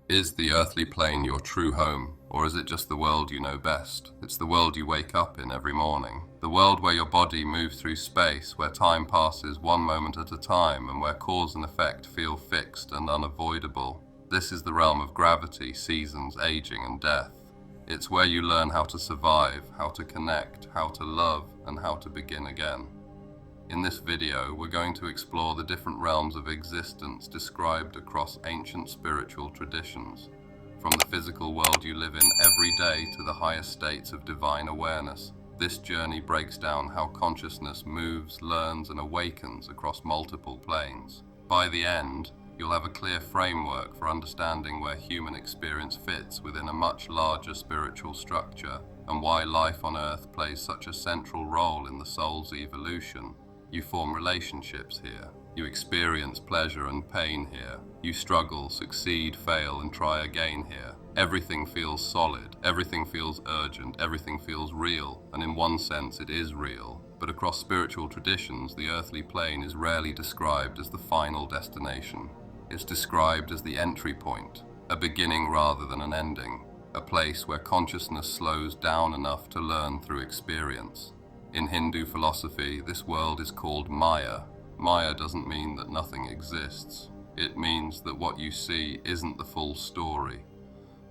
Is the earthly plane your true home, or is it just the world you know best? It's the world you wake up in every morning. The world where your body moves through space, where time passes one moment at a time, and where cause and effect feel fixed and unavoidable. This is the realm of gravity, seasons, aging, and death. It's where you learn how to survive, how to connect, how to love, and how to begin again. In this video, we're going to explore the different realms of existence described across ancient spiritual traditions, from the physical world you live in every day to the higher states of divine awareness. This journey breaks down how consciousness moves, learns, and awakens across multiple planes. By the end, you'll have a clear framework for understanding where human experience fits within a much larger spiritual structure, and why life on Earth plays such a central role in the soul's evolution. You form relationships here. You experience pleasure and pain here. You struggle, succeed, fail, and try again here. Everything feels solid. Everything feels urgent. Everything feels real. And in one sense, it is real. But across spiritual traditions, the earthly plane is rarely described as the final destination. It's described as the entry point, a beginning rather than an ending, a place where consciousness slows down enough to learn through experience. In Hindu philosophy, this world is called Maya. Maya doesn't mean that nothing exists. It means that what you see isn't the full story.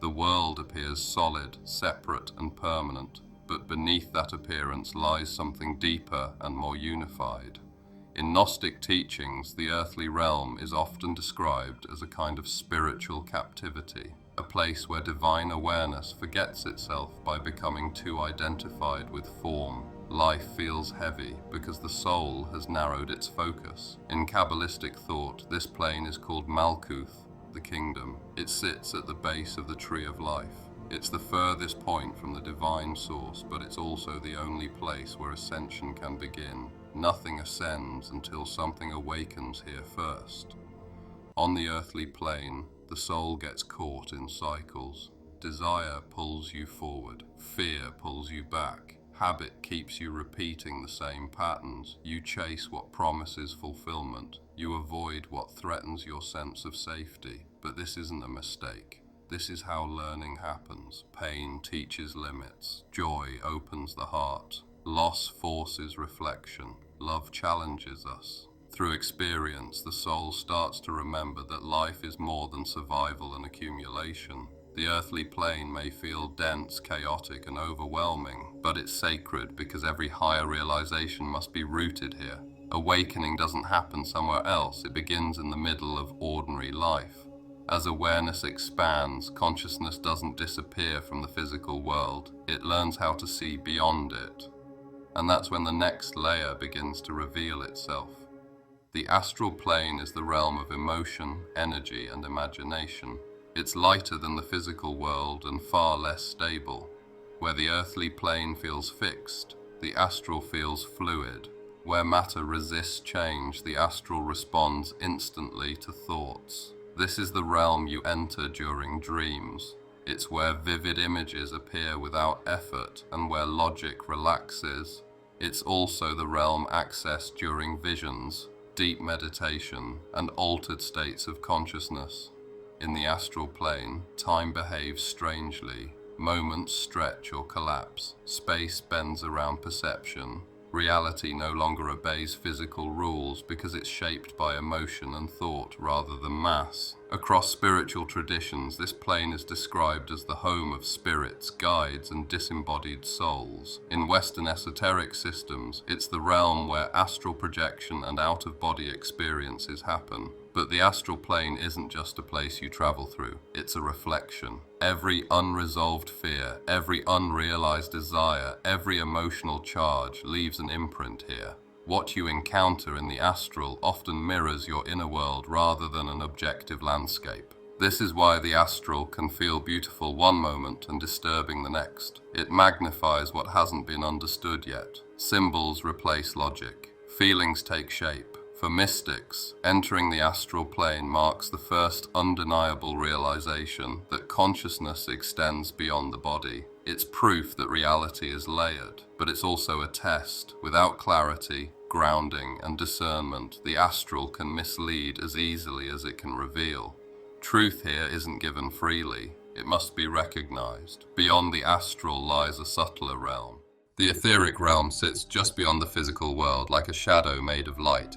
The world appears solid, separate, and permanent, but beneath that appearance lies something deeper and more unified. In Gnostic teachings, the earthly realm is often described as a kind of spiritual captivity, a place where divine awareness forgets itself by becoming too identified with form. Life feels heavy because the soul has narrowed its focus. In Kabbalistic thought, this plane is called Malkuth, the kingdom. It sits at the base of the tree of life. It's the furthest point from the divine source, but it's also the only place where ascension can begin. Nothing ascends until something awakens here first. On the earthly plane, the soul gets caught in cycles. Desire pulls you forward. Fear pulls you back. Habit keeps you repeating the same patterns. You chase what promises fulfillment. You avoid what threatens your sense of safety. But this isn't a mistake. This is how learning happens. Pain teaches limits. Joy opens the heart. Loss forces reflection. Love challenges us. Through experience, the soul starts to remember that life is more than survival and accumulation. The earthly plane may feel dense, chaotic, and overwhelming, but it's sacred because every higher realization must be rooted here. Awakening doesn't happen somewhere else, it begins in the middle of ordinary life. As awareness expands, consciousness doesn't disappear from the physical world, it learns how to see beyond it. And that's when the next layer begins to reveal itself. The astral plane is the realm of emotion, energy, and imagination. It's lighter than the physical world and far less stable. Where the earthly plane feels fixed, the astral feels fluid. Where matter resists change, the astral responds instantly to thoughts. This is the realm you enter during dreams. It's where vivid images appear without effort and where logic relaxes. It's also the realm accessed during visions, deep meditation, and altered states of consciousness. In the astral plane, time behaves strangely. Moments stretch or collapse. Space bends around perception. Reality no longer obeys physical rules because it's shaped by emotion and thought rather than mass. Across spiritual traditions, this plane is described as the home of spirits, guides, and disembodied souls. In Western esoteric systems, it's the realm where astral projection and out-of-body experiences happen. But the astral plane isn't just a place you travel through, it's a reflection. Every unresolved fear, every unrealized desire, every emotional charge leaves an imprint here. What you encounter in the astral often mirrors your inner world rather than an objective landscape. This is why the astral can feel beautiful one moment and disturbing the next. It magnifies what hasn't been understood yet. Symbols replace logic. Feelings take shape. For mystics, entering the astral plane marks the first undeniable realization that consciousness extends beyond the body. It's proof that reality is layered, but it's also a test. Without clarity, grounding, and discernment, the astral can mislead as easily as it can reveal. Truth here isn't given freely. It must be recognized. Beyond the astral lies a subtler realm. The etheric realm sits just beyond the physical world, like a shadow made of light.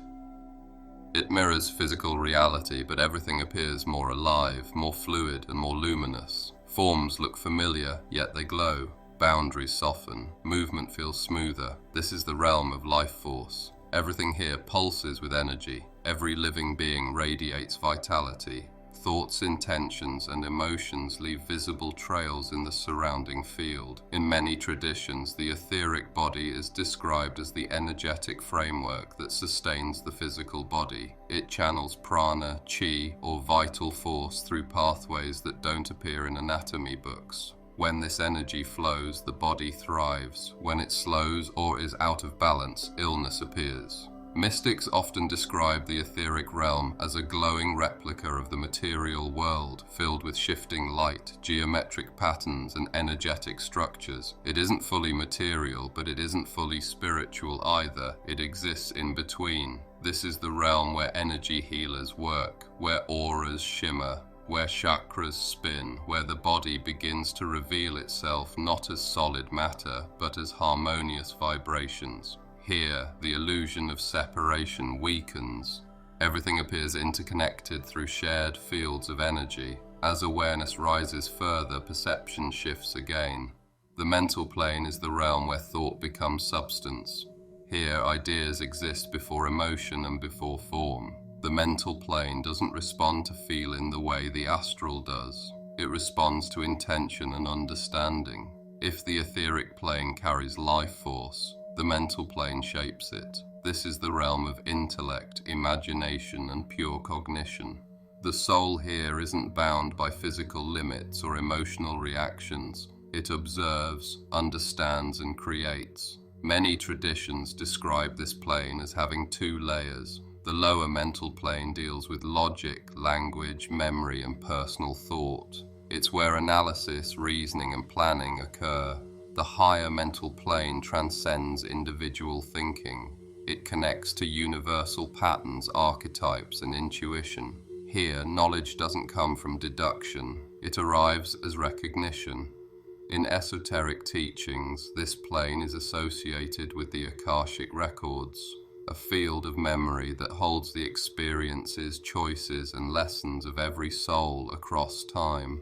It mirrors physical reality, but everything appears more alive, more fluid, and more luminous. Forms look familiar, yet they glow. Boundaries soften. Movement feels smoother. This is the realm of life force. Everything here pulses with energy. Every living being radiates vitality. Thoughts, intentions, and emotions leave visible trails in the surrounding field. In many traditions, the etheric body is described as the energetic framework that sustains the physical body. It channels prana, chi, or vital force through pathways that don't appear in anatomy books. When this energy flows, the body thrives. When it slows or is out of balance, illness appears. Mystics often describe the etheric realm as a glowing replica of the material world, filled with shifting light, geometric patterns, and energetic structures. It isn't fully material, but it isn't fully spiritual either. It exists in between. This is the realm where energy healers work, where auras shimmer, where chakras spin, where the body begins to reveal itself not as solid matter, but as harmonious vibrations. Here, the illusion of separation weakens. Everything appears interconnected through shared fields of energy. As awareness rises further, perception shifts again. The mental plane is the realm where thought becomes substance. Here, ideas exist before emotion and before form. The mental plane doesn't respond to feeling the way the astral does. It responds to intention and understanding. If the etheric plane carries life force, the mental plane shapes it. This is the realm of intellect, imagination, and pure cognition. The soul here isn't bound by physical limits or emotional reactions. It observes, understands, and creates. Many traditions describe this plane as having two layers. The lower mental plane deals with logic, language, memory, and personal thought. It's where analysis, reasoning, and planning occur. The higher mental plane transcends individual thinking. It connects to universal patterns, archetypes, and intuition. Here, knowledge doesn't come from deduction. It arrives as recognition. In esoteric teachings, this plane is associated with the Akashic records, a field of memory that holds the experiences, choices, and lessons of every soul across time.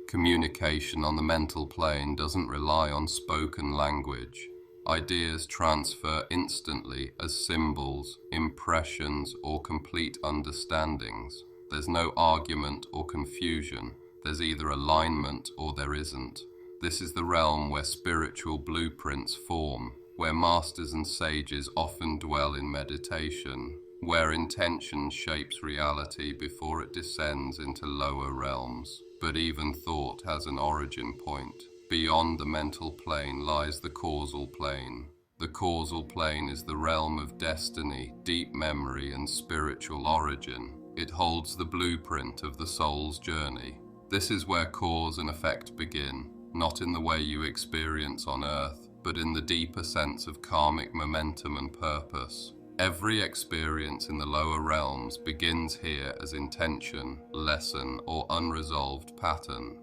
Communication on the mental plane doesn't rely on spoken language. Ideas transfer instantly as symbols, impressions, or complete understandings. There's no argument or confusion. There's either alignment or there isn't. This is the realm where spiritual blueprints form, where masters and sages often dwell in meditation, where intention shapes reality before it descends into lower realms. But even thought has an origin point. Beyond the mental plane lies the causal plane. The causal plane is the realm of destiny, deep memory, and spiritual origin. It holds the blueprint of the soul's journey. This is where cause and effect begin, not in the way you experience on earth, but in the deeper sense of karmic momentum and purpose. Every experience in the lower realms begins here as intention, lesson, or unresolved pattern.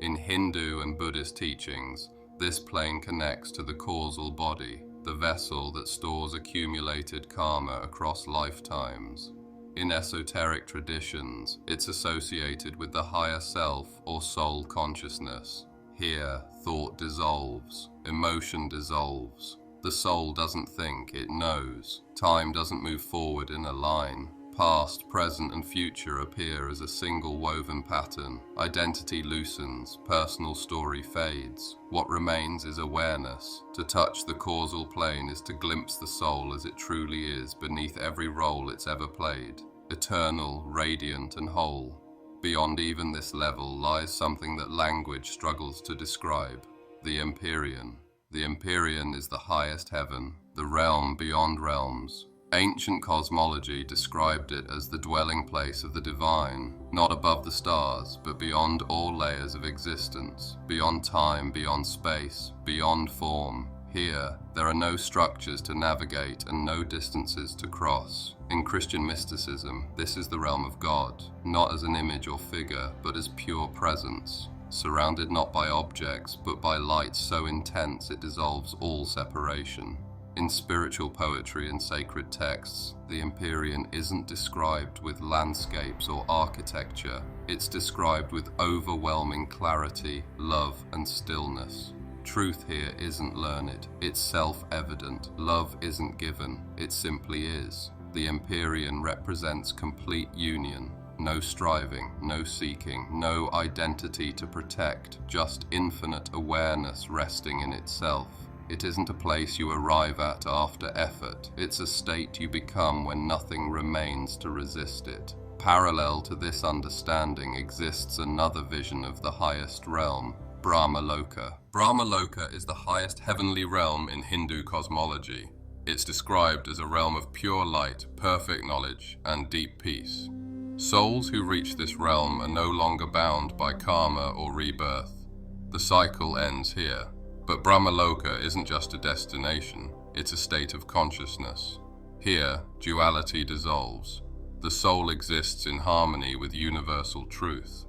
In Hindu and Buddhist teachings, this plane connects to the causal body, the vessel that stores accumulated karma across lifetimes. In esoteric traditions, it's associated with the higher self or soul consciousness. Here, thought dissolves, emotion dissolves. The soul doesn't think, it knows. Time doesn't move forward in a line. Past, present, and future appear as a single woven pattern. Identity loosens, personal story fades. What remains is awareness. To touch the causal plane is to glimpse the soul as it truly is beneath every role it's ever played. Eternal, radiant, and whole. Beyond even this level lies something that language struggles to describe: the Empyrean. The Empyrean is the highest heaven, the realm beyond realms. Ancient cosmology described it as the dwelling place of the divine, not above the stars, but beyond all layers of existence, beyond time, beyond space, beyond form. Here, there are no structures to navigate and no distances to cross. In Christian mysticism, this is the realm of God, not as an image or figure, but as pure presence, surrounded not by objects, but by light so intense it dissolves all separation. In spiritual poetry and sacred texts, the Empyrean isn't described with landscapes or architecture, it's described with overwhelming clarity, love, and stillness. Truth here isn't learned, it's self-evident. Love isn't given, it simply is. The Empyrean represents complete union. No striving, no seeking, no identity to protect, just infinite awareness resting in itself. It isn't a place you arrive at after effort, it's a state you become when nothing remains to resist it. Parallel to this understanding exists another vision of the highest realm, Brahmaloka. Brahmaloka is the highest heavenly realm in Hindu cosmology. It's described as a realm of pure light, perfect knowledge, and deep peace. Souls who reach this realm are no longer bound by karma or rebirth. The cycle ends here. But Brahmaloka isn't just a destination, it's a state of consciousness. Here, duality dissolves. The soul exists in harmony with universal truth.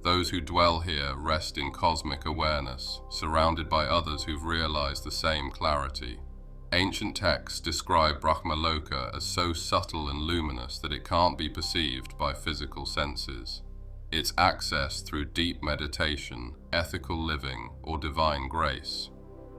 Those who dwell here rest in cosmic awareness, surrounded by others who've realized the same clarity. Ancient texts describe Brahmaloka as so subtle and luminous that it can't be perceived by physical senses. It's accessed through deep meditation, ethical living, or divine grace.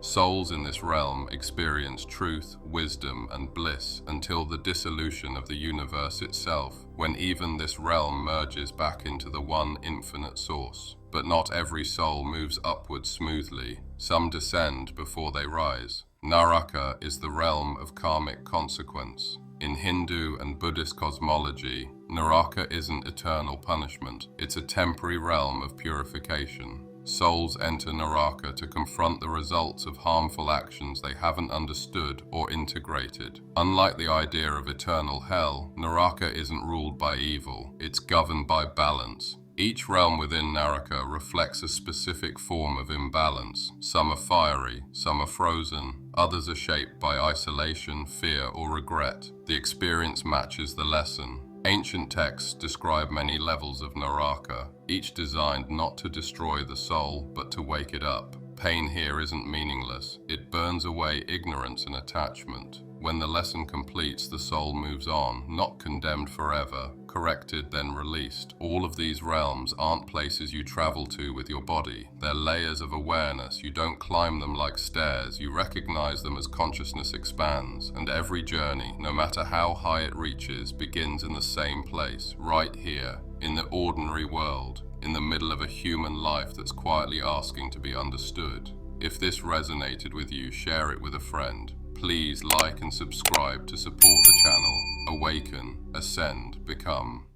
Souls in this realm experience truth, wisdom, and bliss until the dissolution of the universe itself, when even this realm merges back into the one infinite source. But not every soul moves upward smoothly. Some descend before they rise. Naraka is the realm of karmic consequence. In Hindu and Buddhist cosmology, Naraka isn't eternal punishment, it's a temporary realm of purification. Souls enter Naraka to confront the results of harmful actions they haven't understood or integrated. Unlike the idea of eternal hell, Naraka isn't ruled by evil, it's governed by balance. Each realm within Naraka reflects a specific form of imbalance. Some are fiery, some are frozen, others are shaped by isolation, fear, or regret. The experience matches the lesson. Ancient texts describe many levels of Naraka, each designed not to destroy the soul, but to wake it up. Pain here isn't meaningless. It burns away ignorance and attachment. When the lesson completes, the soul moves on, not condemned forever, corrected then released. All of these realms aren't places you travel to with your body. They're layers of awareness. You don't climb them like stairs. You recognize them as consciousness expands. And every journey, no matter how high it reaches, begins in the same place, right here, in the ordinary world, in the middle of a human life that's quietly asking to be understood. If this resonated with you, share it with a friend. Please like and subscribe to support the channel. Awaken, ascend, become.